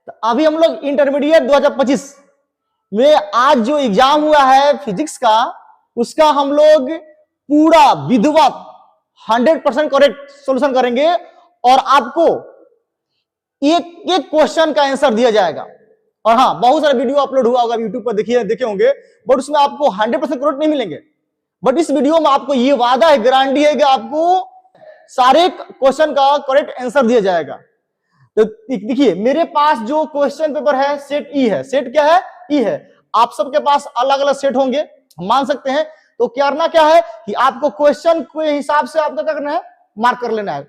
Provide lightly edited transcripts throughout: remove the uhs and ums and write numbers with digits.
तो अभी हम लोग इंटरमीडिएट 2025 में आज जो एग्जाम हुआ है फिजिक्स का, उसका हम लोग पूरा विधिवत 100% करेक्ट सॉल्यूशन करेंगे और आपको एक एक क्वेश्चन का आंसर दिया जाएगा। और हाँ, बहुत सारा वीडियो अपलोड हुआ होगा यूट्यूब पर, देखिए देखे होंगे, बट उसमें आपको 100% करेक्ट नहीं मिलेंगे। बट इस वीडियो में आपको ये वादा है, गारंटी है कि आपको सारे क्वेश्चन का करेक्ट आंसर दिया जाएगा। तो देखिए मेरे पास जो क्वेश्चन पेपर है सेट ई है। सेट क्या है? ई है। आप सबके पास अलग अलग सेट होंगे, हम मान सकते हैं। तो करना क्या है कि आपको क्वेश्चन के हिसाब से आपको क्या करना है, मार्क कर लेना है।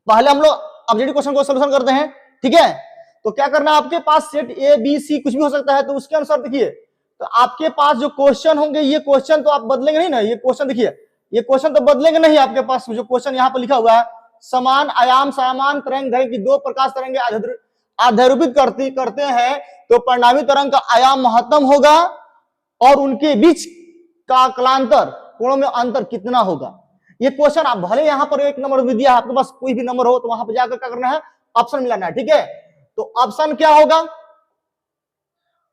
पहले हम लोग ऑब्जेक्टिव क्वेश्चन को सॉल्यूशन करते हैं, ठीक है। तो क्या करना है, आपके पास सेट ए बी सी कुछ भी हो सकता है, तो उसके अनुसार देखिए, तो आपके पास जो क्वेश्चन होंगे, ये क्वेश्चन तो आप बदलेंगे नहीं ना। ये क्वेश्चन देखिए, ये क्वेश्चन तो बदलेंगे नहीं। आपके पास जो क्वेश्चन यहाँ पर लिखा हुआ है, समान आयाम समान तरंग दैर्घ्य की दो प्रकाश तरंगे अध्यारोपित करते हैं तो परिणामी तरंग का आयाम महत्तम होगा और उनके बीच का कालांतर कोणों में अंतर कितना होगा। ये क्वेश्चन आप भले यहाँ पर एक नंबर भी दिया है, आपके पास कोई भी नंबर हो तो वहां पर जाकर क्या करना है, ऑप्शन मिलाना है, ठीक है। तो ऑप्शन क्या होगा,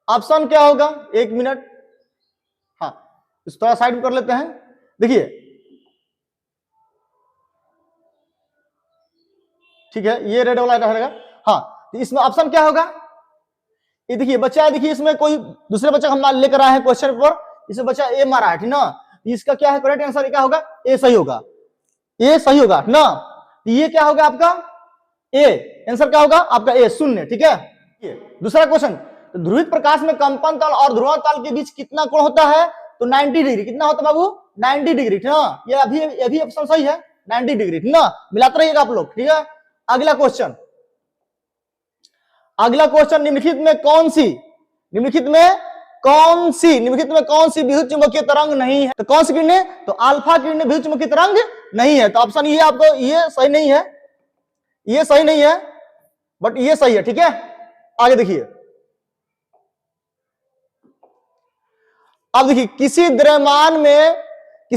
ऑप्शन क्या होगा, एक मिनट, हाँ इस थोड़ा साइड कर लेते हैं। देखिए ठीक है, ये रेड वाला रहेगा। हाँ, तो इसमें ऑप्शन क्या होगा, ये देखिए बच्चा, देखिए इसमें कोई दूसरे बच्चा हम लेकर आए हैं क्वेश्चन पेपर, इसमें बच्चा ए मारा है, ठीक ना। इसका क्या है करेक्ट आंसर, क्या होगा, ए सही होगा, ए सही होगा ना। ये क्या होगा आपका ए, आंसर क्या होगा आपका ए, शून्य, ठीक है। दूसरा क्वेश्चन, तो ध्रुवित प्रकाश में कंपन तल और ध्रुव तल के बीच कितना कोण होता है, तो 90 डिग्री। कितना होता है बाबू, 90 डिग्री, ठीक ना। ये अभी ऑप्शन सही है, 90 डिग्री, ठीक ना। मिलाते रहिएगा आप लोग, ठीक है। अगला क्वेश्चन, अगला क्वेश्चन, निम्नलिखित में कौन सी विद्युत चुंबकीय तरंग नहीं है। तो कौन सी किरणें, तो अल्फा किरणें विद्युत चुंबकीय तरंग नहीं है। तो ऑप्शन ये आपको, ये सही नहीं है, ये सही नहीं है, बट ये सही है, ठीक है। आगे देखिए, अब देखिए, किसी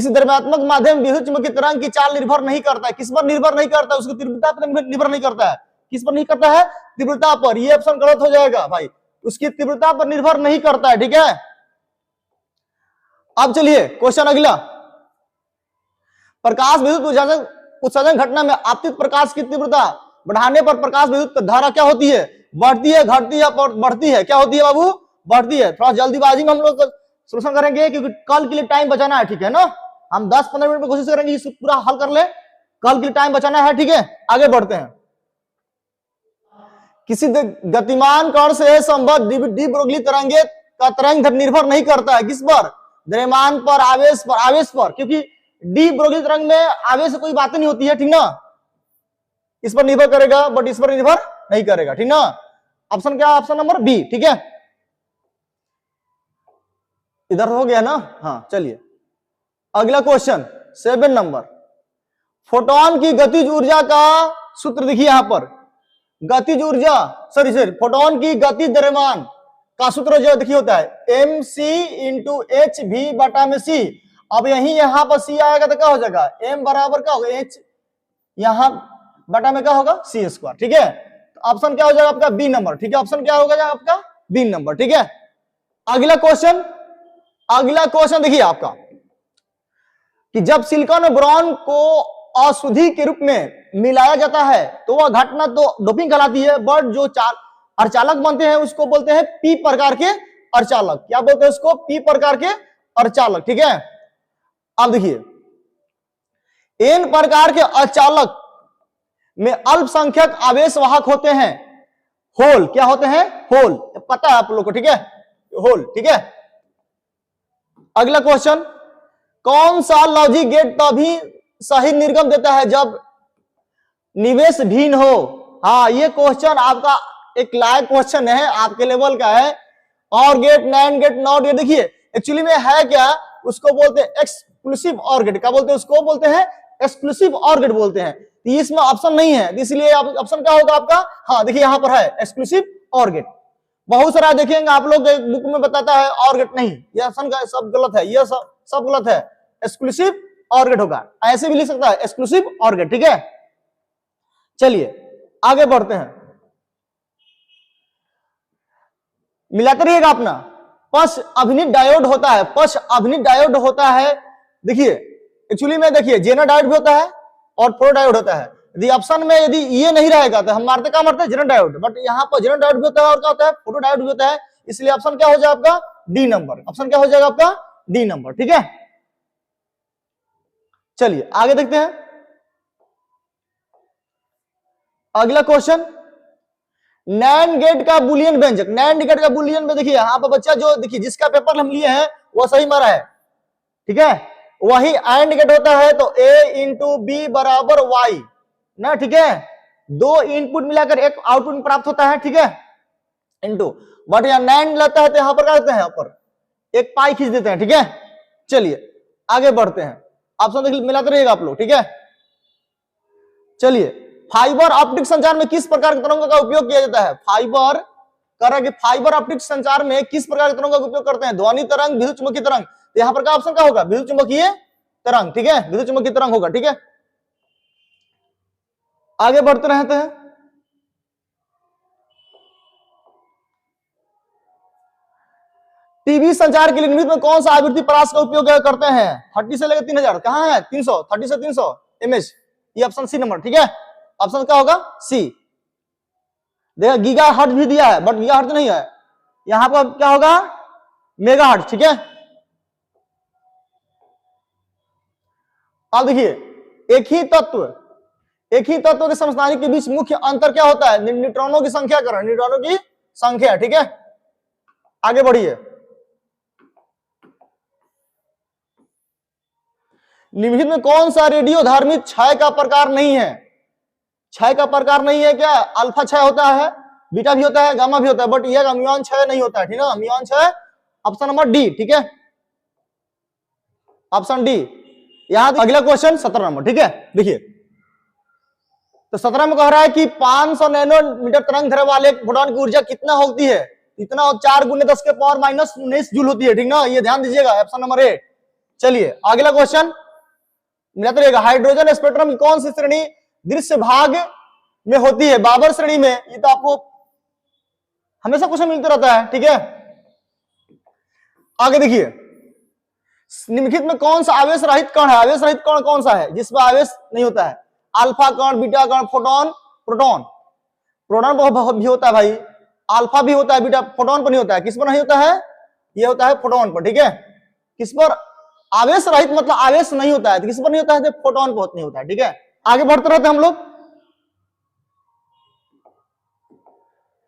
द्रव्यात्मक माध्यम विद्युत चुंबकीय तरंग की चाल निर्भर नहीं करता है। किस पर निर्भर नहीं करता है, उसकी तीव्रता पर निर्भर नहीं करता है। किस पर नहीं करता है, तीव्रता पर। ये ऑप्शन गलत हो जाएगा भाई, उसकी तीव्रता पर निर्भर नहीं करता है, ठीक है। अब चलिए क्वेश्चन अगला, प्रकाश विद्युत उत्सर्जन घटना में आपतित प्रकाश की तीव्रता बढ़ाने पर प्रकाश विद्युत धारा क्या होती है, बढ़ती है, घटती है, बढ़ती है, क्या होती है बाबू, बढ़ती है। थोड़ा जल्दीबाजी में हम लोग सॉल्यूशन करेंगे क्योंकि कल के लिए टाइम बचाना है, ठीक है ना। हम 10-15 मिनट में कोशिश करेंगे इसको पूरा हल कर ले, कल के लिए टाइम बचाना है, ठीक है। आगे बढ़ते हैं, किसी गतिमान कण से संबद्ध डी ब्रोगली तरंगे का तरंग निर्भर नहीं करता है। किस पर, द्रव्यमान पर, आवेश पर, क्योंकि डी ब्रोगली तरंग में आवेश से कोई बात नहीं होती है, ठीक ना। इस पर निर्भर करेगा, बट इस पर निर्भर नहीं करेगा, ठीक ना। ऑप्शन क्या, ऑप्शन नंबर बी, ठीक है। इधर हो गया ना, हाँ चलिए अगला क्वेश्चन 7 नंबर, फोटोन की गतिज ऊर्जा का सूत्र देखिए यहां पर, गतिज ऊर्जा सॉरी फोटोन की गति द्रव्यमान का सूत्र जो देखिए होता है mc इंटू एच भी बटा में सी। अब यहां पर सी आएगा तो क्या हो जाएगा, m बराबर क्या होगा, h यहां बटा में क्या होगा, सी स्क्वायर, ठीक है। तो ऑप्शन क्या हो जाएगा आपका बी नंबर, ठीक है। ऑप्शन क्या होगा आपका बी नंबर, ठीक है। अगला क्वेश्चन देखिए आपका, कि जब सिलिकॉन और बोरॉन को अशुद्धि के रूप में मिलाया जाता है तो वह घटना तो डोपिंग कहलाती है, बट जो अर्चालक बनते हैं उसको बोलते हैं पी प्रकार के अर्चालक। क्या बोलते हैं उसको, पी प्रकार के अर्चालक, ठीक है। अब देखिए, एन प्रकार के अर्चालक में अल्पसंख्यक आवेश वाहक होते हैं, होल। क्या होते हैं, होल, पता है आप लोग को, ठीक है, होल, ठीक है। अगला क्वेश्चन, कौन सा लॉजिक गेट तभी सही निर्गम देता है जब निवेश भिन्न हो। हाँ, ये क्वेश्चन आपका एक लायक क्वेश्चन है, आपके लेवल का है। और gate, NAND gate, not gate, देखिए एक्चुअली में है क्या, उसको बोलते हैं एक्सक्लूसिव और गेट। क्या बोलते हैं उसको, बोलते हैं एक्सक्लूसिव और गेट बोलते हैं। तो इसमें ऑप्शन नहीं है, इसलिए ऑप्शन क्या होगा आपका, हाँ देखिए यहां पर है एक्सक्लूसिव और गेट। बहुत सारा देखेंगे आप लोग बुक में बताता है और गेट नहीं, ये ऑप्शन का सब गलत है, ये सब गलत है, एक्सक्लूसिव और गेट होगा। ऐसे भी लिख सकता है एक्सक्लूसिव और गेट, ठीक है। चलिए आगे बढ़ते हैं, मिलाते रहिएगा अपना। पश अभिनीत डायोड होता है, पश अभिनीत डायोड होता है। देखिए एक्चुअली में देखिए जेनर डायोड भी होता है और फोटो डायोड होता है। यदि ऑप्शन में यदि ये नहीं रहेगा तो हम मारते क्या मारते हैं, जेनर डायोड, बट यहाँ पर जेनर डायोड भी होता है और क्या होता है, फोटो डायोड भी होता है। इसलिए ऑप्शन क्या हो जाएगा आपका, डी नंबर। ऑप्शन क्या हो जाएगा आपका, डी नंबर। ठीक है, चलिए आगे देखते हैं अगला क्वेश्चन। नैंड गेट का बुलियन व्यंजक, नैंड गेट का बुलियन में देखिए यहाँ पर बच्चा जो देखिए जिसका पेपर हम लिए हैं वो सही मारा है। ठीक है, वही एंड गेट होता है तो a इंटू बी बराबर y ना। ठीक है, दो इनपुट मिलाकर एक आउटपुट प्राप्त होता है। ठीक है, इंटू, बट यहाँ नैंड लेता है तो यहां पर क्या करते हैं, यहाँ पर एक पाई खींच देते हैं। ठीक है, चलिए आगे बढ़ते हैं। ऑप्शन देखिए मिलाते रहिएगा आप लोग। ठीक है, चलिए फाइबर ऑप्टिक संचार में किस प्रकार के तरंगों का उपयोग किया जाता है, फाइबर ऑप्टिक संचार में किस प्रकार के तरंगों का उपयोग करते हैं, ध्वनि तरंग, विद्युत चुंबकीय तरंग। तो यहां पर क्या ऑप्शन क्या होगा, विद्युत चुंबकीय तरंग। ठीक है, विद्युत चुंबकीय तरंग होगा। ठीक है, आगे बढ़ते रहते हैं। टीवी संचार के लिए निम्नलिखित में कौन सा आवृत्ति परास का उपयोग करते हैं, 30 से लेकर 3000, कहां है 300, 30 से 300 एमएच, ये ऑप्शन सी नंबर। ठीक है, ऑप्शन क्या होगा, सी। देखा गीगा हर्ट्ज भी दिया है बट गीगा हर्ट्ज नहीं है, यहां पर क्या होगा, मेगा हर्ट्ज। ठीक है, अब देखिए एक ही तत्व के समस्थानिक के बीच मुख्य अंतर क्या होता है, न्यूट्रॉनों की संख्या करें, न्यूट्रॉनों की संख्या। ठीक है, आगे बढ़िए। निम्नलिखित में कौन सा रेडियो धार्मिक क्षय का प्रकार नहीं है, क्षय का प्रकार नहीं है क्या, अल्फा क्षय होता है, बीटा भी होता है, गामा भी होता है, बट यह म्यूऑन क्षय नहीं होता है। ठीक है, म्यूऑन क्षय ऑप्शन नंबर डी। ठीक है, ऑप्शन डी। यहां अगला क्वेश्चन 17 नंबर। ठीक है, देखिए तो 17 में कह रहा है कि 500 नैनोमीटर तरंग दैर्घ्य वाले फोटोन की ऊर्जा कितना होती है, इतना 4 × 10 के पावर -19 जूल होती है। ठीक ना, ये ध्यान दीजिएगा, ऑप्शन नंबर ए। चलिए अगला क्वेश्चन मिलाते रहिएगा। हाइड्रोजन स्पेक्ट्रम की कौन सी श्रेणी दृश्य भाग में होती है, बाबर श्रेणी में। ये तो आपको हमेशा क्वेश्चन मिलता रहता है। ठीक है, आगे देखिए निम्नलिखित में कौन सा आवेश रहित कण है, आवेश रहित कण कौन सा है जिसमें आवेश नहीं होता है, अल्फा कण, बीटा कण, फोटोन, प्रोटॉन। प्रोटॉन भी होता है भाई, अल्फा भी होता है, बीटा फोटोन पर नहीं होता है। किस पर नहीं होता है, ये होता है फोटोन पर। ठीक है, किस पर आवेश रहित मतलब आवेश नहीं होता है, तो किस पर नहीं होता है, तो फोटोन पर नहीं होता है। ठीक है, आगे बढ़ते रहते हैं हम लोग।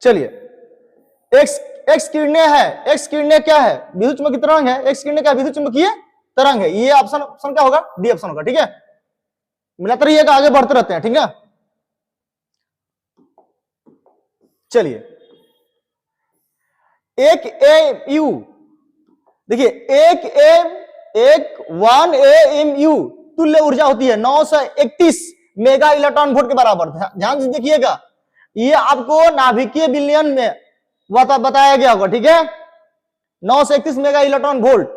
चलिए एक्स किरणें है, एक्स किरणें क्या है, विद्युत चुंबकीय तरंग है। एक्स किरणें क्या, विद्युत चुंबकीय तरंग है। ये ऑप्शन क्या होगा, डी ऑप्शन होगा। ठीक है, मिलाते रहिएगा, आगे बढ़ते रहते हैं। ठीक है, चलिए एक एमयू, देखिए एक 1 एमयू तुल्य ऊर्जा होती है 931 मेगा इलेक्ट्रॉन वोल्ट के बराबर। ध्यान से देखिएगा, ये आपको नाभिकीय विलयन में बताया गया होगा। ठीक है, 931 मेगा इलेक्ट्रॉन वोल्ट।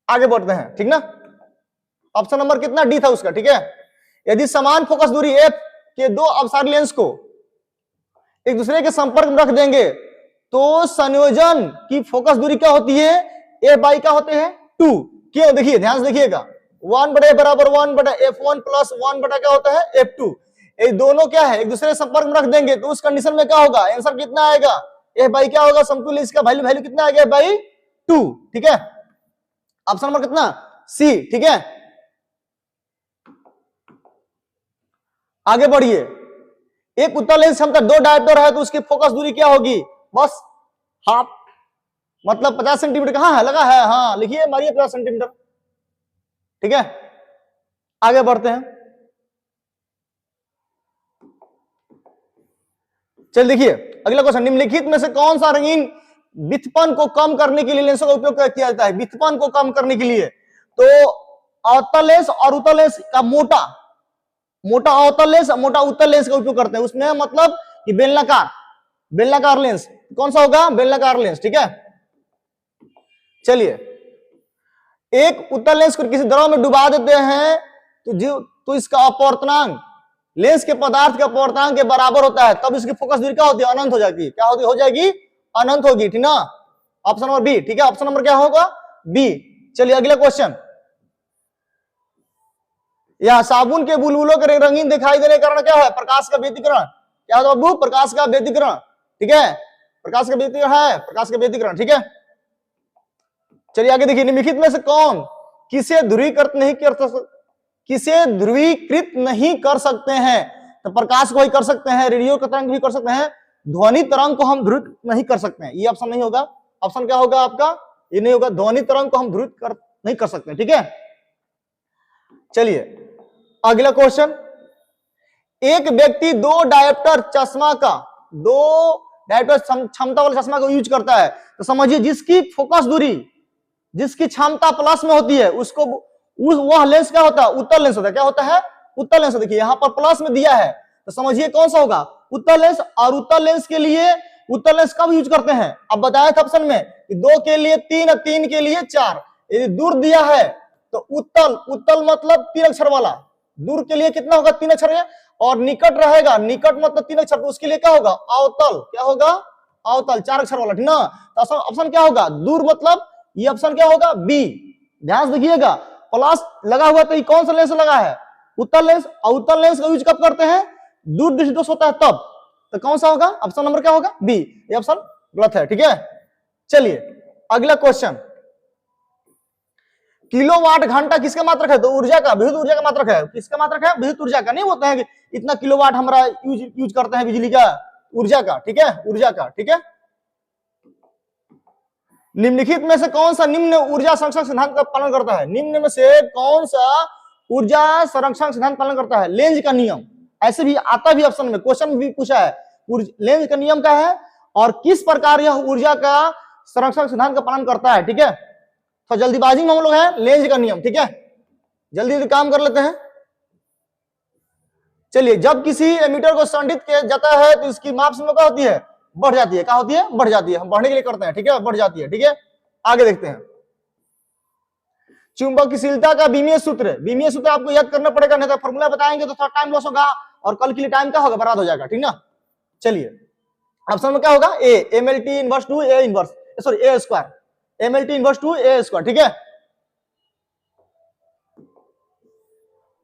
आगे बढ़ते हैं। ठीक ना, ऑप्शन नंबर कितना, डी था उसका। ठीक है, यदि समान फोकस दूरी एफ के दो अपसारी लेंस को एक दूसरे के संपर्क में रख देंगे तो संयोजन की फोकस दूरी क्या होती है, एफ बाई क्या होते हैं 2। क्यों, देखिए ध्यान से देखिएगा, 1/a बराबर 1/f1 प्लस 1/ क्या होता है f2। ये दोनों क्या है, एक दूसरे के संपर्क में रख देंगे तो उस कंडीशन में क्या होगा, आंसर कितना आएगा, एफ बाई क्या होगा, समतुल्य इसका वैल्यू कितना आएगा, बाई 2। ठीक है, ऑप्शन नंबर कितना, सी। ठीक है, आगे बढ़िए। एक उत्तल लेंस क्षमता 2 डायोप्टर है तो उसकी फोकस दूरी क्या होगी, बस हाफ, मतलब 50 सेंटीमीटर। कहां है, लगा है, हाँ लिखिए, मारिए 50 सेंटीमीटर। ठीक है, आगे बढ़ते हैं। चल देखिए अगला क्वेश्चन, निम्नलिखित में से कौन सा रंगीन विस्थापन को कम करने के लिए लेंसों का उपयोग किया जाता है, विस्थापन को कम करने के लिए। तो अवतल लेंस और उत्तल लेंस का मोटा अवतल लेंस, मोटा उत्तल लेंस का उपयोग करते हैं। उसमें मतलब कि बेलनाकार लेंस कौन सा होगा, बेलनाकार लेंस। ठीक है, चलिए एक उत्तल लेंस को किसी द्रव में डुबा देते हैं तो इसका अपवर्तनांक लेंस के पदार्थ के अपवर्तनांक के बराबर होता है, तब इसकी फोकस दूरी क्या होती है, अनंत हो जाएगी। क्या होती हो जाएगी, अनंत होगी, ठीक ना। ऑप्शन नंबर बी, ठीक है, ऑप्शन नंबर क्या होगा, बी। चलिए अगला क्वेश्चन। या साबुन के बुलबुलों के रंगीन दिखाई देने का कारण क्या है, प्रकाश का व्यतिकरण। क्या होगा बाबू, प्रकाश का व्यतिकरण, ठीक है, प्रकाश का व्यतिकरण है, प्रकाश का व्यतिकरण, ठीक है। चलिए आगे देखिए, निम्नलिखित में से कौन किसे ध्रुवीकृत नहीं कर सकते हैं। तो प्रकाश को ही कर सकते हैं, रेडियो का तरंग भी कर सकते हैं, ध्वनि तरंग को हम ध्रुवित नहीं कर सकते हैं। ये ऑप्शन नहीं होगा, ऑप्शन क्या होगा आपका, ये नहीं होगा, ध्वनि तरंग को हम ध्रुवित नहीं कर सकते, ठीक है। चलिए अगला क्वेश्चन। एक व्यक्ति दो डायोप्टर क्षमता वाला चश्मा को यूज करता है, तो समझिए जिसकी फोकस दूरी, जिसकी क्षमता प्लस में होती है, उसको वह लेंस क्या होता है, उत्तल लेंस होता है। क्या होता है, उत्तल लेंस। देखिए यहाँ पर प्लस में दिया है, तो समझिए कौन सा होगा, उत्तल लेंस। और उत्तल लेंस के लिए उत्तल लेंस कब यूज करते हैं, अब बताया था ऑप्शन में कि 2 के लिए 3, 3 के लिए 4। यदि दूर दिया है तो उत्तल मतलब 3 अक्षर वाला, दूर के लिए कितना होगा, 3 अक्षर है। और निकट रहेगा, निकट मतलब 3 अक्षर, तो उसके लिए क्या होगा, अवतल। क्या होगा, अवतल, 4 अक्षर वाला, ठीक ना। तो ऑप्शन क्या होगा, दूर मतलब ये ऑप्शन क्या होगा, बी। ध्यान से देखिएगा, प्लस लगा हुआ तो ये कौन सा लेंस लगा है, उत्तल लेंस। और उत्तल लेंस का यूज कब करते हैं, दूर दृष्टि दोष होता है तब। तो कौन सा होगा, ऑप्शन नंबर क्या होगा, बी। ये ऑप्शन गलत है, ठीक है। चलिए अगला क्वेश्चन। किलोवाट घंटा किसका मात्रक है, तो ऊर्जा का, विद्युत ऊर्जा का मात्रक है। किसका मात्रक है, विद्युत ऊर्जा का। नहीं होता है कि इतना किलोवाट हमारा यूज करते हैं बिजली का, ऊर्जा का, ठीक है, ऊर्जा का, ठीक है। निम्नलिखित में से कौन सा निम्न ऊर्जा संरक्षण सिद्धांत का पालन करता है, निम्न में से कौन सा ऊर्जा संरक्षण सिद्धांत पालन करता है, लेंज का नियम। ऐसे भी आता भी ऑप्शन में, क्वेश्चन भी पूछा है, लेंज का नियम क्या है और किस प्रकार यह ऊर्जा का संरक्षण सिद्धांत का पालन करता है, ठीक है। तो जल्दीबाजी में हम लोग हैं, लेंज का नियम, ठीक है, जल्दी काम कर लेते हैं। चलिए, जब किसी एमीटर को संडित किया जाता है तो इसकी माप सीमा क्या होती है, बढ़ जाती है। क्या होती है, बढ़ जाती है। हम बढ़ने के लिए करते हैं, ठीक है, बढ़ जाती है, ठीक है। आगे देखते हैं, चुंबकशीलता का बीमीय सूत्र। बीमीय सूत्र आपको याद करना पड़ेगा, नहीं तो फॉर्मूला बताएंगे तो थोड़ा टाइम लॉस होगा और कल के लिए टाइम क्या होगा, बर्बाद हो जाएगा, ठीक ना। चलिए ऑप्शन में क्या होगा, ए mlt inverse two A inverse, sorry A square, mlt inverse two A square, ठीक है।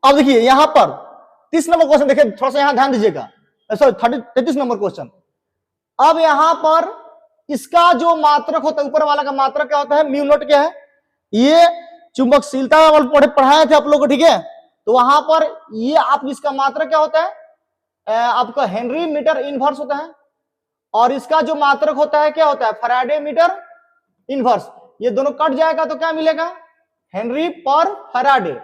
अब देखिए यहां पर 30 नंबर क्वेश्चन, देखिए थोड़ा सा यहां ध्यान दीजिएगा, सॉरी 33 नंबर क्वेश्चन। अब यहां पर इसका जो मात्रक होता है, ऊपर वाला का मात्रक क्या होता है, म्यू नॉट क्या है, ये चुंबकशीलता वाले पढ़ाए थे आप लोग को, ठीक है। तो वहां पर ये आप इसका मात्रक क्या होता है, आपका हेनरी मीटर इनवर्स होता है। और इसका जो मात्रक होता है क्या होता है, फैराडे मीटर इनवर्स। ये दोनों कट जाएगा तो क्या मिलेगा, हेनरी पर फैराडे।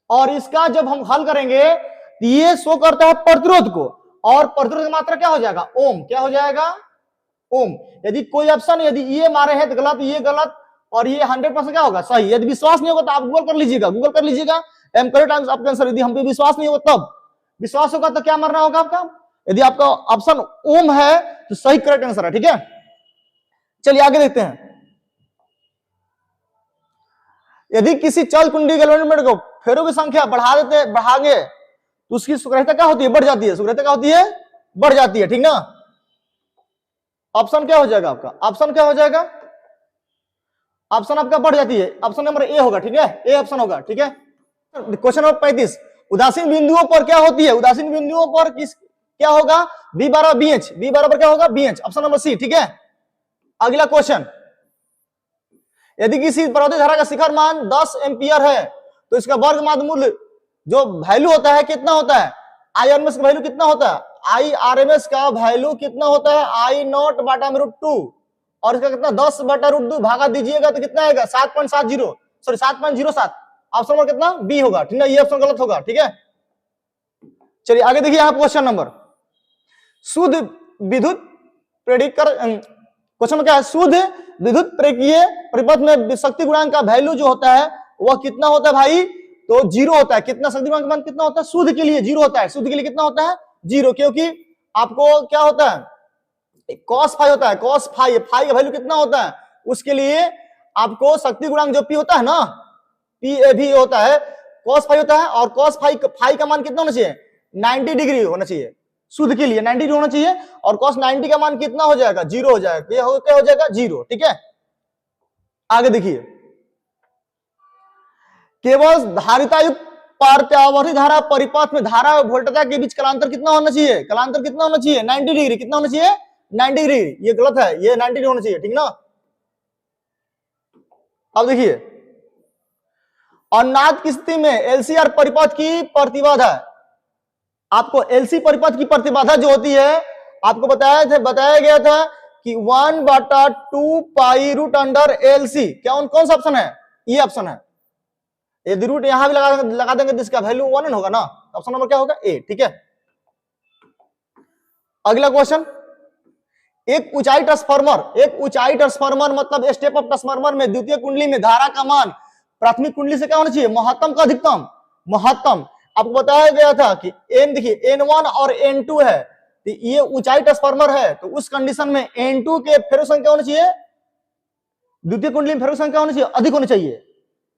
और इसका जब हम हल करेंगे तो ये शो करता है प्रतिरोध को, और प्रतिरोध का मात्रा क्या हो जाएगा, ओम। क्या हो जाएगा, ओम। यदि कोई ऑप्शन, यदि ये मारे हैं तो गलत, ये गलत, और ये 100% क्या होगा, सही। यदि विश्वास नहीं होगा तो आप गूगल कर लीजिएगा, गूगल कर लीजिएगा, एम करेक्ट आपका आंसर। यदि हम पे विश्वास नहीं होगा तब, विश्वास होगा तो क्या मारना होगा आपका, यदि आपका ऑप्शन ओम है तो सही करेक्ट आंसर है, ठीक है। चलिए आगे देखते हैं। यदि किसी चल कुंडी के एलिमेंट को फेरों की संख्या बढ़ाएंगे तो उसकी सुग्रहिता क्या होती है, बढ़ जाती है। सुग्रहिता क्या होती है, बढ़ जाती है, ठीक ना। ऑप्शन क्या हो जाएगा आपका, ऑप्शन क्या हो जाएगा, ऑप्शन आपका बढ़ जाती है, ऑप्शन नंबर ए होगा, ठीक है, ए ऑप्शन होगा, ठीक है। क्वेश्चन नंबर 35, उदासीन बिंदुओं पर क्या होती है, उदासीन बिंदुओं पर किस क्या होगा, बी बराबर बी एच, बी बराबर क्या होगा, B H, option number C, ठीक है। अगला क्वेश्चन, यदि किसी प्रवाहित धारा का शिखर मान 10 एम्पियर है तो इसका वर्ग माध्य मूल्य जो वैल्यू होता है कितना होता है, आई आरएमएस का वैल्यू कितना होता है, आई आरएमएस का वैल्यू कितना होता है, आई नॉट बटा में √2, और इसका कितना 10 बटा √2 भागा दीजिएगा तो कितना आएगा 7.70, सॉरी 7.07। ऑप्शन नंबर कितना, बी होगा, ठीक है। ये ऑप्शन गलत होगा, ठीक है। चलिए आगे देखिए, यहाँ क्वेश्चन नंबर, शुद्ध विद्युत प्रेरित्र, क्वेश्चन में क्या है, शुद्ध विद्युत प्रेरकीय परिपथ में शक्ति गुणांक का वैल्यू जो होता है वह कितना होता है भाई, तो 0 होता है। कितना शक्ति गुणांक मान कितना होता है, शुद्ध के लिए 0 होता है, शुद्ध के लिए कितना होता है, 0, क्योंकि आपको क्या होता है, cos फाई होता है, cos फाई, फाई का वैल्यू कितना होता है, उसके लिए आपको शक्ति गुणांक जो पी होता है ना, पी ए भी होता है, cos फाई होता है, और cos फाई का मान कितना होना चाहिए, 90 डिग्री होना चाहिए, शुद्ध के लिए 90 डिग्री होना चाहिए, और cos 90 का मान कितना हो जाएगा, 0 हो जाएगा। ये क्या हो जाएगा, 0। ठीक है, आगे देखिए, केवल धारितायुक्त प्रत्यावर्ती धारा परिपथ में धारा और वोल्टता के बीच कलांतर कितना होना चाहिए, कलांतर कितना होना चाहिए, 90 डिग्री। कितना होना चाहिए, 90 डिग्री। ये गलत है, ये 90 डिग्री होना चाहिए, ठीक ना। अब देखिए, अनाद की स्थिति में एलसीआर परिपथ की प्रतिबाधा, आपको एलसी परिपथ की प्रतिबाधा जो होती है, आपको बताया गया था कि 1/2 पाई रूट अंडर एलसी। क्या कौन सा ऑप्शन है, ये ऑप्शन है। यदि रूट यहां भी लगा देंगे तो इसका वैल्यू 1 होगा ना, ऑप्शन नंबर क्या होगा, ए। ठीक है, अगला क्वेश्चन, एक ऊंचाई ट्रांसफार्मर मतलब स्टेप अप ट्रांसफार्मर में द्वितीय कुंडली में धारा का मान प्राथमिक कुंडली से क्या होना चाहिए, महत्तम का अधिकतम, महत्तम। आपको बताया गया था कि एन, देखिए N1 और N2 है, तो ये ऊंचाई ट्रांसफार्मर है, तो उस कंडीशन में N2 के फेरो संख्या होना चाहिए, द्वितीय कुंडली में फेरो संख्या होनी चाहिए, अधिक होनी चाहिए,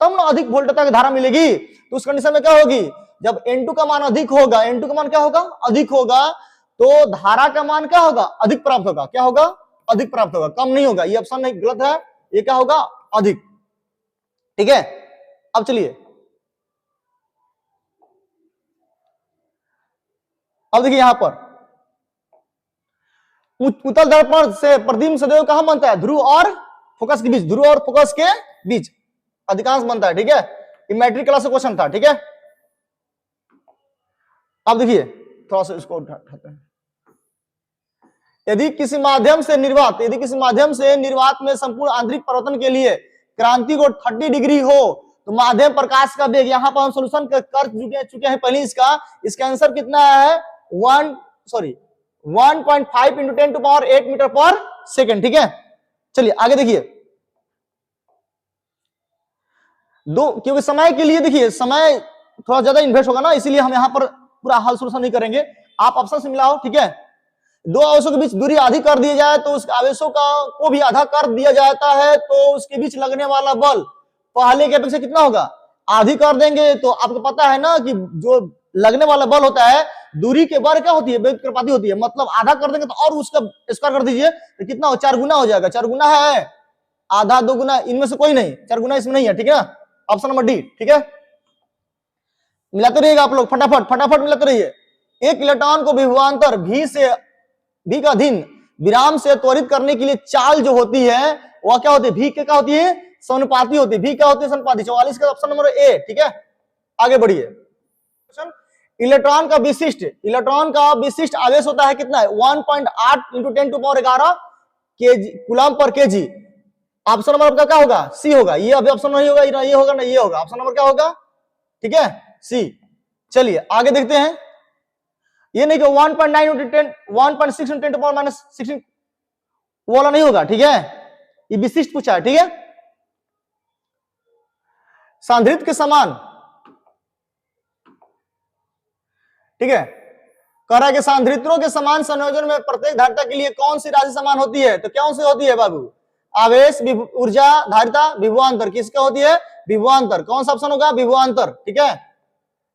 तब ना अधिक वोल्टता की धारा मिलेगी। तो उस कंडीशन में क्या होगी, जब N2 का मान अधिक होगा, N2 का मान क्या होगा, अधिक होगा, तो धारा का मान क्या होगा, अधिक प्राप्त होगा। क्या होगा, अधिक प्राप्त होगा, कम नहीं होगा। ये ऑप्शन नहीं, गलत है, ये क्या होगा, अधिक। ठीक है, अब चलिए, अब देखिए यहां पर उत्तल दर्पण से प्रतिबिंब सदैव कहां बनता है, ध्रुव और फोकस के बीच, ध्रुव और फोकस के बीच अधिकांश बनता है। ठीक है, ये मैट्रिक क्लास का क्वेश्चन था। ठीक है, अब देखिए थोड़ा सा इसको उठाते हैं। यदि किसी माध्यम से निर्वात में संपूर्ण आंतरिक परिवर्तन के लिए क्रांति को 30 डिग्री हो, तो माध्यम प्रकाश का वेग, यहां पर हम सोल्यूशन कर चुके हैं पहले इसका आंसर कितना है, 1.5 इंटू 10 टू पावर 8 मीटर पर सेकेंड। ठीक है, चलिए आगे देखिए, क्योंकि समय के लिए देखिए समय थोड़ा ज्यादा इन्वेस्ट होगा ना, इसीलिए हम यहां पर पूरा हल सोल्यूशन नहीं करेंगे, आप ऑप्शन से मिलाओ। ठीक है, दो आवेशों के बीच दूरी आधी कर दी जाए तो उस आवेशों को भी आधा कर दिया जाता है, तो उसके बीच लगने वाला बल पहले के अपेक्षा कितना होगा, आधी कर देंगे। तो आपको पता है ना कि जो लगने वाला बल होता है, दूरी के बार क्या होती है, व्युत्क्रमानुपाती होती है, मतलब आधा कर देंगे तो और उसका स्क्वायर कर दीजिए तो कितना हो, 4 गुना हो जाएगा। 4 गुना है, आधा 2 गुना, इनमें से कोई नहीं, 4 गुना इसमें नहीं है। ठीक है ना, ऑप्शन नंबर डी। ठीक है, मिलाते रहिएगा आप लोग, फटाफट मिलाते रहिए। एक इलेक्ट्रॉन को विभवांतर भी का अधीन विराम से त्वरित करने के लिए चाल जो होती है वह क्या होती है, भी क्या होती है, समानुपाती होती है। भी क्या होती है, समानुपाती। 44 का ऑप्शन नंबर ए। ठीक है, आगे बढ़िए। इलेक्ट्रॉन का विशिष्ट आवेश होता है कितना है, 1.8 इंटू 10 टू पावर 11 कूलम पर केजी। ऑप्शन नंबर आपका क्या होगा, सी होगा। ये अभी ऑप्शन नहीं होगा, ये होगा ना, ये होगा। ऑप्शन नंबर क्या होगा, ठीक है, सी। चलिए आगे देखते हैं, ये नहीं कि 1.9 इंटू 10, 1.6 इंटू 10 टू पावर -16 वो वाला नहीं होगा। ठीक है, ये विशिष्ट पूछा है। ठीक है, सांद्रित के समान, ठीक है, कह रहा है कि सांद्रित्रों के समान संयोजन में प्रत्येक धारिता के लिए कौन सी राशि समान होती है, तो कौन सी होती है बाबू, आवेश, ऊर्जा, धारिता, विभवांतर। किसका होती है, विभवांतर। कौन सा ऑप्शन होगा, विभवांतर। ठीक है,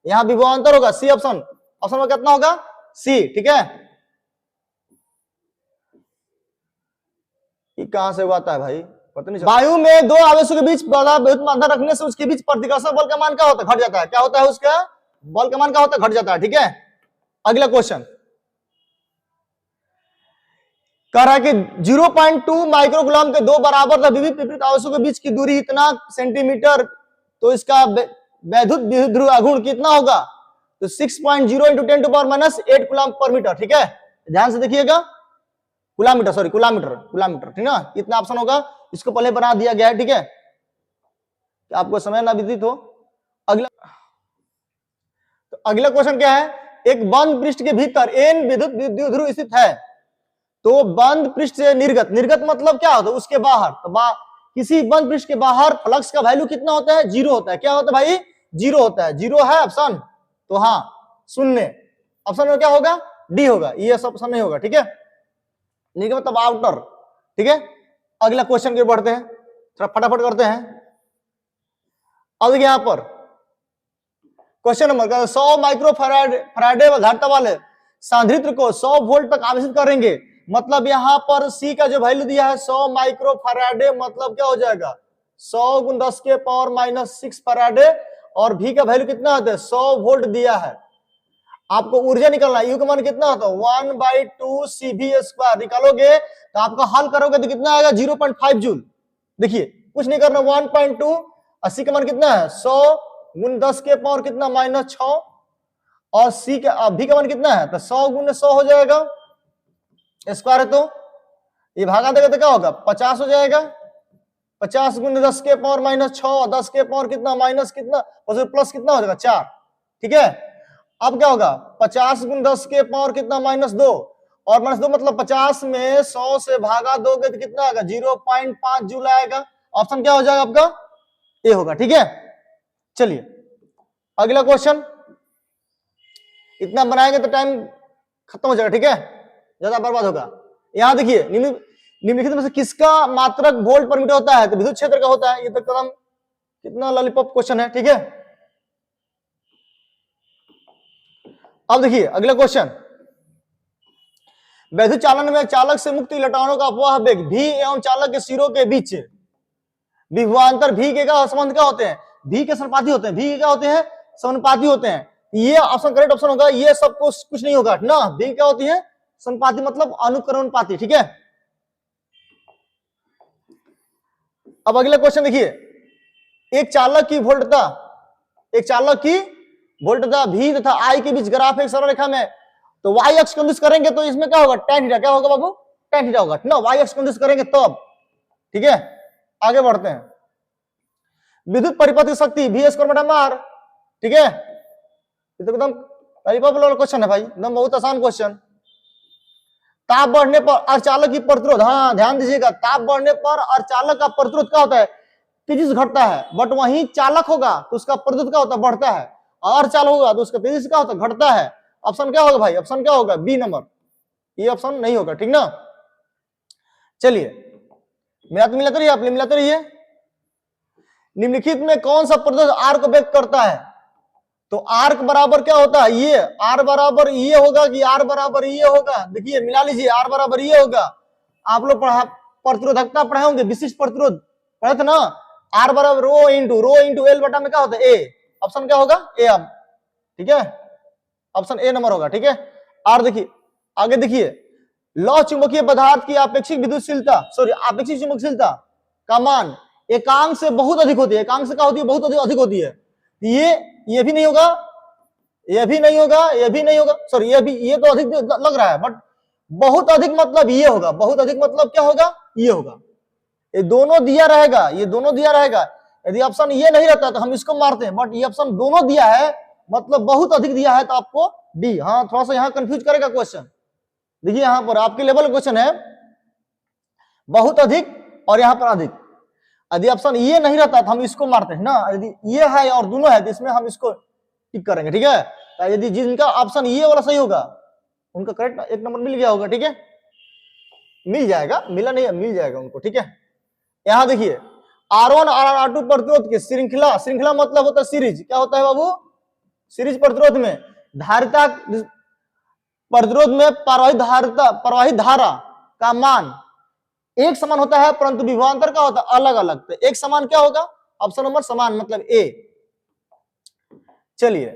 यहां विभवांतर होगा, सी ऑप्शन। ऑप्शन में कितना होगा, सी। ठीक है, ये कहां से आता है भाई, पता नहीं। वायु में दो आवेशों के बीच बहुत मात्रा रखने से उसके बीच प्रतिकर्षण बल का मान क्या होता है, घट जाता है। क्या होता है, उसका बल का मान क्या होता है, घट जाता है। ठीक है, अगला क्वेश्चन कह रहा है कि 0.2 माइक्रोकूलम के दो बराबर विपरीत आवेशों के बीच की दूरी इतना सेंटीमीटर, तो इसका वैद्युत विद्युत आघूर्ण कितना होगा, तो 6.0 इंटू 10 टू पावर -8 कूलम पर मीटर। ठीक है, ध्यान से देखिएगा, कूलामीटर, सॉरी कूलामीटर। ठीक ना, इतना ऑप्शन होगा, इसको पहले बना दिया गया है। ठीक है, आपको समय ना विदित हो। अगला क्वेश्चन क्या है, एक बंद पृष्ठ के भीतर n विद्युत द्विध्रुव स्थित है, तो बंद पृष्ठ से निर्गत मतलब क्या होता है, उसके बाहर, तो किसी बंद पृष्ठ के बाहर फ्लक्स का वैल्यू कितना होता है, 0 होता है। क्या होता है भाई, 0 होता है। 0 है ऑप्शन, तो हाँ, शून्य। ऑप्शन में क्या होगा, डी होगा, ये ऑप्शन नहीं होगा। ठीक है, निर्गत मतलब आउटर। ठीक है, अगला क्वेश्चन की बढ़ते हैं, थोड़ा फटाफट करते हैं। अब यहां पर क्वेश्चन नंबर 100 माइक्रो फैराडे धारिता वाले सांद्रित्र को 100 वोल्ट तक आवेशित करेंगे, मतलब यहाँ पर C का जो वैल्यू दिया है 100 माइक्रो फैराडे, मतलब क्या हो जाएगा 100 गुण 10 के पावर -6 फैराडे, और V का वैल्यू कितना आता है 100 वोल्ट दिया है। आपको ऊर्जा निकालना है, U का मान कितना होता है 1/2 CV² निकालोगे तो आपका हल करोगे तो कितना आएगा 0.5 जूल। देखिए कुछ नहीं करना, 1.2, 80 का मान कितना है 100 गुण 10 के पावर कितना -6, और सी का भी का मान कितना है तो 100 गुण 100 हो जाएगा, स्क्वायर है तो ये भागा देगा तो क्या होगा 50 हो जाएगा। 50 गुण 10 के पावर -6 और 10 के पावर कितना माइनस कितना और प्लस कितना हो जाएगा 4। ठीक है, अब क्या होगा 50 गुण 10 के पावर कितना -2 और -2 मतलब 50 में 100 से भागा दोगे तो कितना आएगा 0.5 जूल आएगा। ऑप्शन क्या हो जाएगा आपका ए होगा। ठीक है, चलिए अगला क्वेश्चन, इतना बनाएंगे तो टाइम खत्म हो जाएगा। ठीक है, ज्यादा बर्बाद होगा। यहां देखिए निम्नलिखित में से किसका मात्रक वोल्ट पर मीटर होता है, तो विद्युत क्षेत्र का होता है। ये तो कदम कितना लॉलीपॉप क्वेश्चन है। ठीक है, अब देखिए अगला क्वेश्चन, वैद्युत चालन में चालक से मुक्त इलेक्ट्रॉनों का अपवाह वेग V एवं चालक के सिरों के बीच विभवांतर V के का संबंध क्या होते हैं, V के समानुपाती होते हैं। V के क्या होते हैं समानुपाती होते हैं। ये ऑप्शन करेक्ट ऑप्शन होगा, ये सब कुछ नहीं होगा ना। V क्या होती है समानुपाती मतलब अनुक्रमणपाती। ठीक है, अब अगला क्वेश्चन देखिए, एक चालक की वोल्टता V तथा I के बीच ग्राफ एक सरल रेखा में, तो y अक्ष कंदिश करेंगे तो इसमें क्या होगा tan थीटा, क्या होगा बाबू tan थीटा होगा ना, y अक्ष कंदिश करेंगे तब। ठीक है, आगे बढ़ते हैं। विद्युत परिपथ शक्ति V²/r। ठीक है, ये तो एकदम पॉपुलर क्वेश्चन है भाई, एकदम बहुत आसान क्वेश्चन। ताप बढ़ने पर अर्धचालक की प्रतिरोध, हाँ ध्यान दीजिएगा, ताप बढ़ने पर अर्धचालक का प्रतिरोध क्या होता है तेजी से घटता है, बट वहीं चालक होगा तो उसका प्रतिरोध क्या होता है बढ़ता है, और चालक होगा तो उसका तेजी से क्या होता है घटता है। ऑप्शन क्या होगा भाई, ऑप्शन क्या होगा बी नंबर, ये ऑप्शन नहीं होगा। ठीक ना, चलिए मिलाते रहिए, आप मिलाते रहिए। निम्नलिखित में कौन सा प्रतिरोध आर को व्यक्त करता है, तो आर बराबर क्या होता है, ये आर बराबर ये होगा कि आर बराबर ये होगा। देखिए मिला लीजिए, आर बराबर ये होगा। आप लोग प्रतिरोधकता पढ़े होंगे, विशिष्ट प्रतिरोध पढ़े थे ना, आर बराबर रो इंटू एल बटा में क्या होता है ए। ऑप्शन क्या होगा ए। अब ठीक है, ऑप्शन ए नंबर होगा। ठीक है, आर देखिए आगे देखिए, लौह चुंबकीय पदार्थ की आपेक्षिक विद्युतशीलता आपेक्षिक चुंबकशीलता का मान एकांक से बहुत अधिक होती है। एकांक से क्या होती है बहुत अधिक होती है। ये भी नहीं होगा, ये भी नहीं होगा, ये भी नहीं होगा, सॉरी ये तो अधिक लग रहा है, बट बहुत अधिक मतलब ये होगा। बहुत अधिक मतलब क्या होगा ये होगा। ये दोनों दिया रहेगा, ये दोनों दिया रहेगा। यदि ऑप्शन ये नहीं रहता तो हम इसको मारते हैं, बट ये ऑप्शन दोनों दिया है मतलब बहुत अधिक दिया है तो आपको डी। हाँ थोड़ा सा यहाँ कंफ्यूज करेगा क्वेश्चन। देखिए यहाँ पर आपके लेवल क्वेश्चन है बहुत अधिक और यहाँ पर अधिक। यदि ऑप्शन ये नहीं रहता तो हम इसको मारते हैं ना, यदि ये है और दोनों है तो इसमें हम इसको टिक करेंगे। ठीक है, तो यदि जिनका ऑप्शन ये वाला सही होगा उनका करेक्ट एक नंबर मिल गया होगा। ठीक है, मिल जाएगा, मिला नहीं मिल जाएगा उनको। ठीक है, यहां देखिए R1 और R2 प्रतिरोध के श्रृंखला मतलब होता है सीरीज। क्या होता है बाबू सीरीज प्रतिरोध में धारिता प्रतिरोध में प्रवाहित धारा का मान एक समान होता है, परंतु विभवांतर क्या होता है अलग अलग। तो एक समान क्या होगा ऑप्शन नंबर समान मतलब ए। चलिए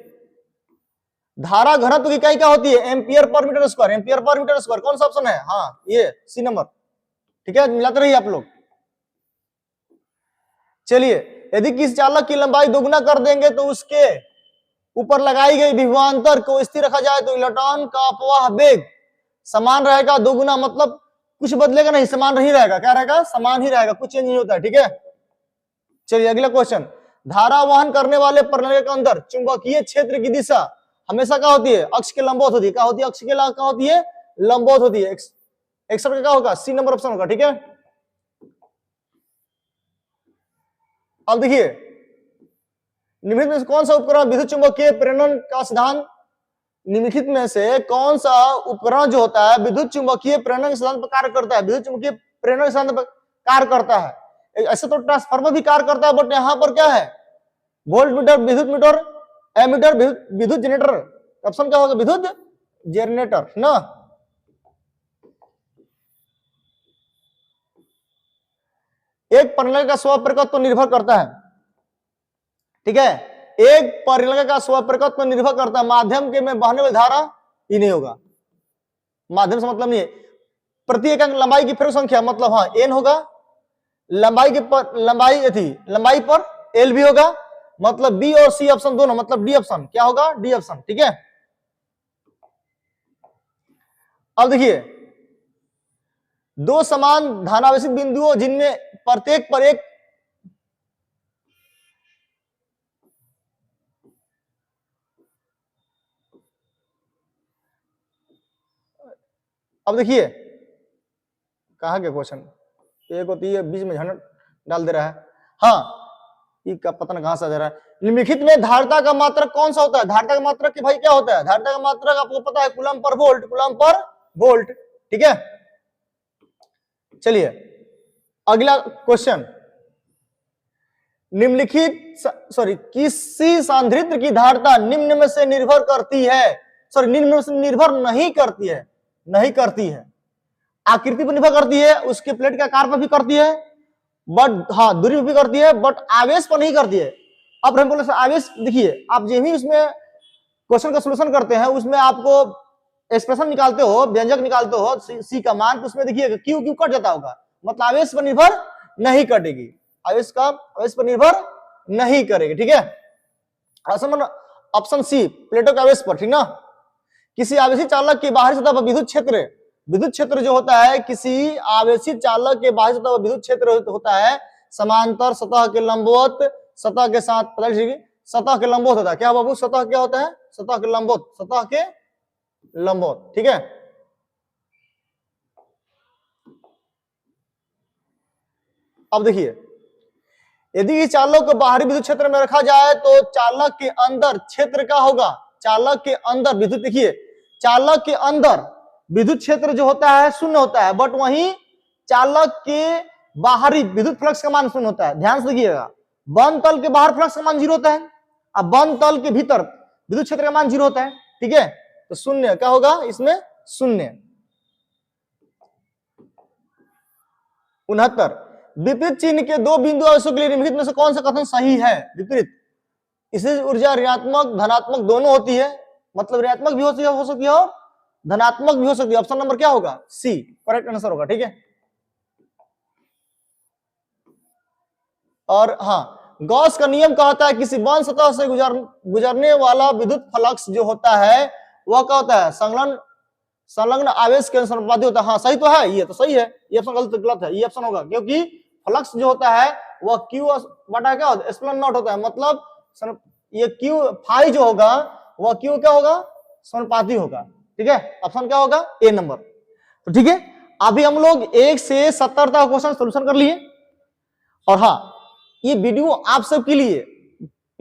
धारा घनत्व की इकाई क्या होती है ampere per metre square. Ampere per metre square कौन सा ऑप्शन है, हाँ ये सी नंबर। ठीक है, मिलाते रहिए आप लोग। चलिए यदि किसी चालक की लंबाई दोगुना कर देंगे तो उसके ऊपर लगाई गई विभवांतर को स्थिर रखा जाए तो इलेक्ट्रॉन का अपवाह वेग समान रहेगा। दोगुना मतलब कुछ बदलेगा नहीं, समान नहीं रहेगा। क्या रहेगा समान ही रहेगा, कुछ चेंज नहीं होता है। ठीक है, चलिए अगला क्वेश्चन, धारा वहन करने वाले प्रणाली के अंदर चुंबकीय क्षेत्र की दिशा हमेशा क्या होती है अक्ष के लंबवत होती है। क्या होती है अक्ष के क्या होती है लंबवत होती है। 61 का क्या होगा सी नंबर ऑप्शन होगा। ठीक है, अब देखिए निम्नलिखित में से कौन सा उपकरण विद्युत चुंबकीय प्रेरण का सिद्धांत, निम्नलिखित में से कौन सा उपकरण जो होता है विद्युत चुंबकीय प्रेरण के सिद्धांत पर कार्य करता है। विद्युत चुंबकीय प्रेरण के सिद्धांत पर कार्य करता है। ऐसे तो ट्रांसफार्मर भी कार्य करता है, बट यहाँ पर क्या है वोल्ट मीटर, विद्युत मीटर, एमीटर, विद्युत जनरेटर। ऑप्शन क्या होगा विद्युत जनरेटर ना, एक परिलंघ का स्वप्रकत्व निर्भर करता है, ठीक है, एक परिलंघ का स्वप्रकत्व निर्भर करता है, माध्यम के में बहने वाली धारा ही नहीं होगा, माध्यम से मतलब नहीं है, प्रति एकांक लंबाई की फेरक संख्या मतलब हाँ एन होगा, लंबाई के पर लंबाई पर एल भी होगा, मतलब बी और सी ऑप्शन दोनों, मतलब डी ऑप्शन क्या होगा, डी ऑप्शन, ठीक है। अब देखिए दो समान धनावेशित बिंदुओं जिनमें प्रत्येक पर एक अब देखिए कहा गया क्वेश्चन, एक होती है बीच में झंड डाल दे रहा है, हाँ ये का पता कहां से आ जा रहा है, निम्नलिखित में धारिता का मात्रक कौन सा होता है, धारिता का मात्रक कि भाई क्या होता है, धारिता का मात्रक आपको पता है coulomb per volt, coulomb per volt, ठीक है। चलिए अगला क्वेश्चन, निम्नलिखित किसी सांद्रित्र की धारिता निम्न में से निर्भर करती है, निम्न में से निर्भर नहीं करती है, नहीं करती है, आकृति पर निर्भर करती है, उसके प्लेट के आकार पर भी करती है, बट हाँ दूरी पर भी करती है, बट आवेश पर नहीं करती है। अब हम बोले आवेश, देखिए आप जो भी उसमें क्वेश्चन का सॉल्यूशन करते हैं उसमें आपको एक्सप्रेशन निकालते हो, व्यंजक निकालते हो सी का मान, तो उसमें देखिए क्यू क्यू कट जाता होगा, मतलब आवेश पर निर्भर नहीं कटेगी, आवेश पर निर्भर नहीं करेगी, ठीक है। ऑप्शन सी प्लेटों के आवेश पर, ठीक ना। किसी आवेशित चालक की बाहरी सतह पर विद्युत क्षेत्र जो होता है, किसी आवेशित चालक के बाहरी सतह पर विद्युत क्षेत्र होता है समांतर सतह के लंबवत, सतह के साथ 45 डिग्री, सतह के लंबवत होता है, क्या बाबू सतह क्या होता है, सतह के लंबवत, सतह के लंबवत, ठीक है। अब देखिए यदि इस चालक को बाहरी विद्युत क्षेत्र में रखा जाए तो चालक के अंदर क्षेत्र क्या होगा, चालक के अंदर विद्युत, देखिए चालक के अंदर विद्युत क्षेत्र जो होता है शून्य होता है, बट वहीं चालक के बाहरी विद्युत फ्लक्स का मान शून्य होता है, ध्यान से देखिएगा, बंद तल के बाहर फ्लक्स का मान 0 होता है, अब बंद तल के भीतर विद्युत क्षेत्र का मान 0 होता है, ठीक है, तो शून्य क्या होगा इसमें, शून्य। 69 विपरीत चिन्ह के दो बिंदु आवेशों के लिए निम्नलिखित में से कौन सा कथन सही है, विपरीत, इससे ऊर्जा ऋणात्मक धनात्मक दोनों होती है, मतलब ऋणात्मक भी हो सकती है और धनात्मक भी हो सकती है, ऑप्शन नंबर क्या होगा, सी करेक्ट आंसर होगा, ठीक है। और हाँ गॉस का नियम कहता है किसी बंद सतह से गुजरने वाला विद्युत फ्लक्स जो होता है वह क्या होता है, संलग्न आवेश के अनुपाती होता है, हाँ सही तो है, ये तो सही है, ये ऑप्शन गलत है, ये ऑप्शन होगा, क्योंकि फ्लक्स जो होता है वह क्यू बटा क्या होता है, एप्सिलॉन नॉट होता है, मतलब ये क्यू फाई जो होगा वह क्यू क्या होगा, समानुपाती होगा, ठीक है, ऑप्शन क्या होगा, ए नंबर। तो ठीक है, अभी हम लोग 1 से 70 तक क्वेश्चन सोल्यूशन कर लिए, और हाँ ये वीडियो आप सबके लिए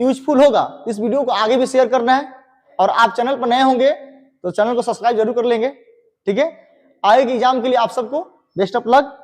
यूजफुल होगा, इस वीडियो को आगे भी शेयर करना है, और आप चैनल पर नए होंगे तो चैनल को सब्सक्राइब जरूर कर लेंगे, ठीक है। आगे के एग्जाम के लिए आप सबको बेस्ट ऑफ लक।